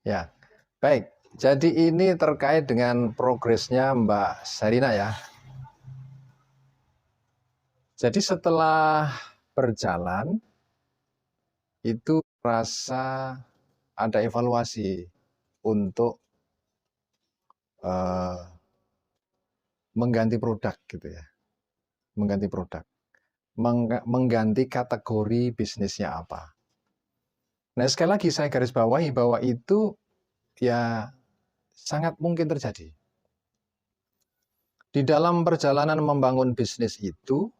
Ya, baik. Jadi ini terkait dengan progresnya Mbak Sarina ya. Jadi setelah berjalan itu rasa ada evaluasi untuk eh, mengganti produk gitu ya, mengganti produk, mengganti kategori bisnisnya apa. Nah sekali lagi saya garis bawahi bahwa itu ya sangat mungkin terjadi. Di dalam perjalanan membangun bisnis itu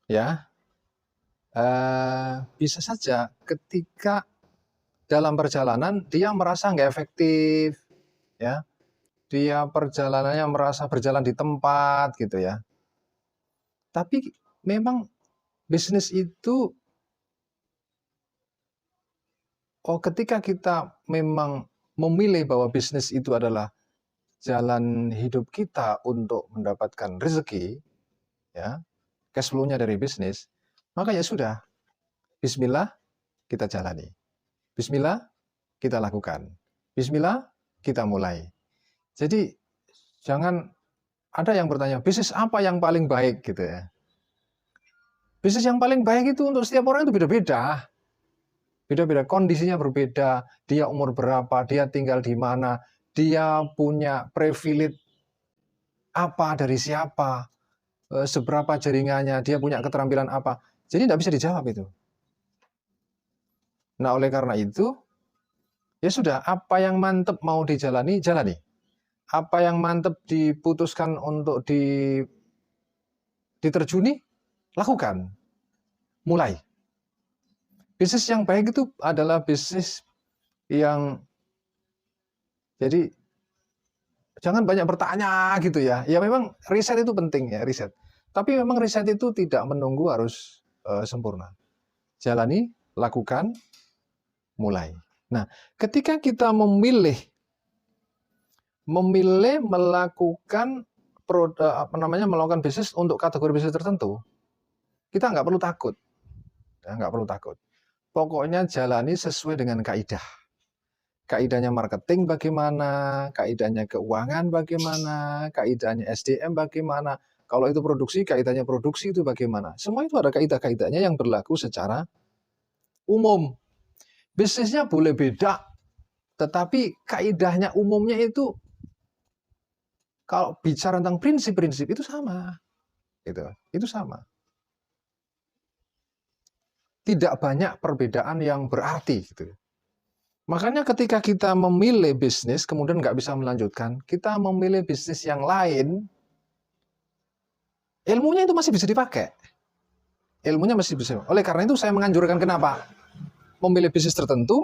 ya bisa saja ketika dalam perjalanan dia merasa nggak efektif, ya, dia perjalanannya merasa berjalan di tempat gitu ya. Tapi memang bisnis itu, ketika kita memang memilih bahwa bisnis itu adalah jalan hidup kita untuk mendapatkan rezeki, ya, cash flow-nya dari bisnis, maka ya sudah, Bismillah kita jalani, Bismillah kita lakukan, Bismillah kita mulai. Jadi jangan ada yang bertanya, bisnis apa yang paling baik gitu ya. Bisnis yang paling baik itu untuk setiap orang itu beda-beda. Beda-beda, kondisinya berbeda, dia umur berapa, dia tinggal di mana, dia punya privilege apa dari siapa, seberapa jaringannya, dia punya keterampilan apa. Jadi tidak bisa dijawab itu. Nah oleh karena itu, ya sudah, apa yang mantep mau dijalani, jalani. Apa yang mantep diputuskan untuk diterjuni, lakukan. Mulai. Bisnis yang baik itu adalah bisnis yang, jadi jangan banyak bertanya gitu ya. Ya memang riset itu penting ya, riset. Tapi memang riset itu tidak menunggu harus sempurna. Jalani, lakukan, mulai. Nah, ketika kita memilih melakukan melakukan bisnis untuk kategori bisnis tertentu, kita nggak perlu takut, ya, nggak perlu takut. Pokoknya jalani sesuai dengan kaidah. Kaidahnya marketing bagaimana, kaidahnya keuangan bagaimana, kaidahnya SDM bagaimana. Kalau itu produksi, kaidahnya produksi itu bagaimana. Semua itu ada kaidah-kaidahnya yang berlaku secara umum. Bisnisnya boleh beda, tetapi kaidahnya umumnya itu kalau bicara tentang prinsip-prinsip itu sama. Gitu. Itu sama. Tidak banyak perbedaan yang berarti gitu. Makanya ketika kita memilih bisnis kemudian nggak bisa melanjutkan, kita memilih bisnis yang lain, ilmunya itu masih bisa dipakai. Ilmunya masih bisa. Oleh karena itu saya menganjurkan, kenapa? Memilih bisnis tertentu,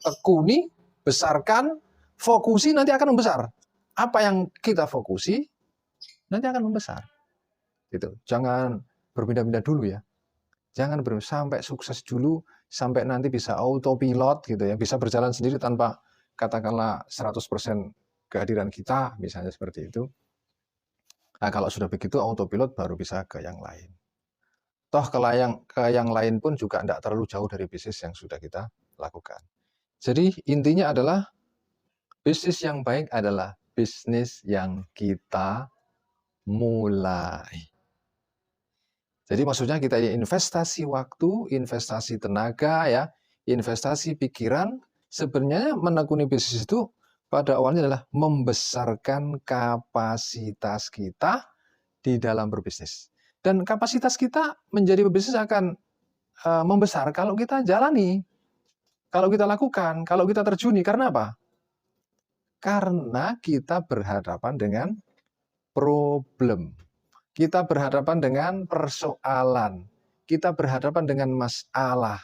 tekuni, besarkan, fokusi, nanti akan membesar. Apa yang kita fokusi, nanti akan membesar. Gitu. Jangan berpindah-pindah dulu ya. Jangan sampai sukses dulu, sampai nanti bisa autopilot gitu ya, bisa berjalan sendiri tanpa katakanlah 100% kehadiran kita, misalnya seperti itu. Nah, kalau sudah begitu autopilot baru bisa ke yang lain. Toh ke yang lain pun juga tidak terlalu jauh dari bisnis yang sudah kita lakukan. Jadi intinya adalah bisnis yang baik adalah bisnis yang kita mulai. Jadi maksudnya kita investasi waktu, investasi tenaga, ya, investasi pikiran. Sebenarnya menekuni bisnis itu pada awalnya adalah membesarkan kapasitas kita di dalam berbisnis. Dan kapasitas kita menjadi pebisnis akan membesar kalau kita jalani, kalau kita lakukan, kalau kita terjuni. Karena apa? Karena kita berhadapan dengan problem. Kita berhadapan dengan persoalan. Kita berhadapan dengan masalah.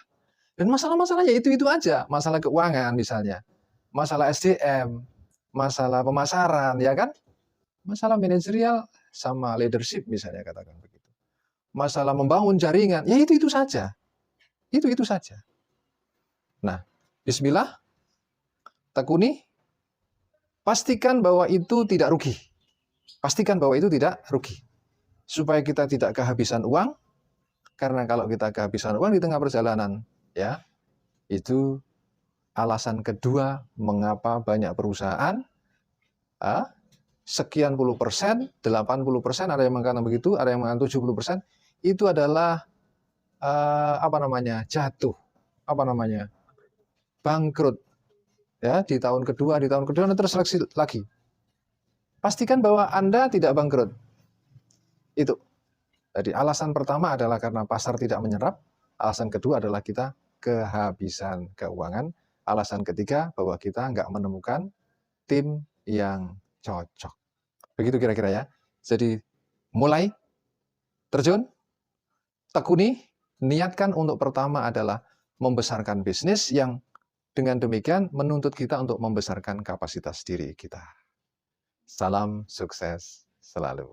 Dan masalah-masalahnya itu aja. Masalah keuangan misalnya. Masalah SDM. Masalah pemasaran, ya kan? Masalah manajerial sama leadership misalnya, katakan begitu. Masalah membangun jaringan, ya itu saja. Itu saja. Nah, bismillah, tekuni, pastikan bahwa itu tidak rugi. Pastikan bahwa itu tidak rugi. Supaya kita tidak kehabisan uang, karena kalau kita kehabisan uang di tengah perjalanan, ya, itu alasan kedua mengapa banyak perusahaan sekian puluh persen, 80%, ada yang mengatakan begitu, ada yang mengatakan 70%, itu adalah jatuh, bangkrut ya di tahun kedua, Anda terseleksi lagi. Pastikan bahwa Anda tidak bangkrut. Itu. Jadi alasan pertama adalah karena pasar tidak menyerap, alasan kedua adalah kita kehabisan keuangan, alasan ketiga bahwa kita nggak menemukan tim yang cocok. Begitu kira-kira ya. Jadi mulai, terjun, tekuni, niatkan untuk pertama adalah membesarkan bisnis yang dengan demikian menuntut kita untuk membesarkan kapasitas diri kita. Salam sukses selalu.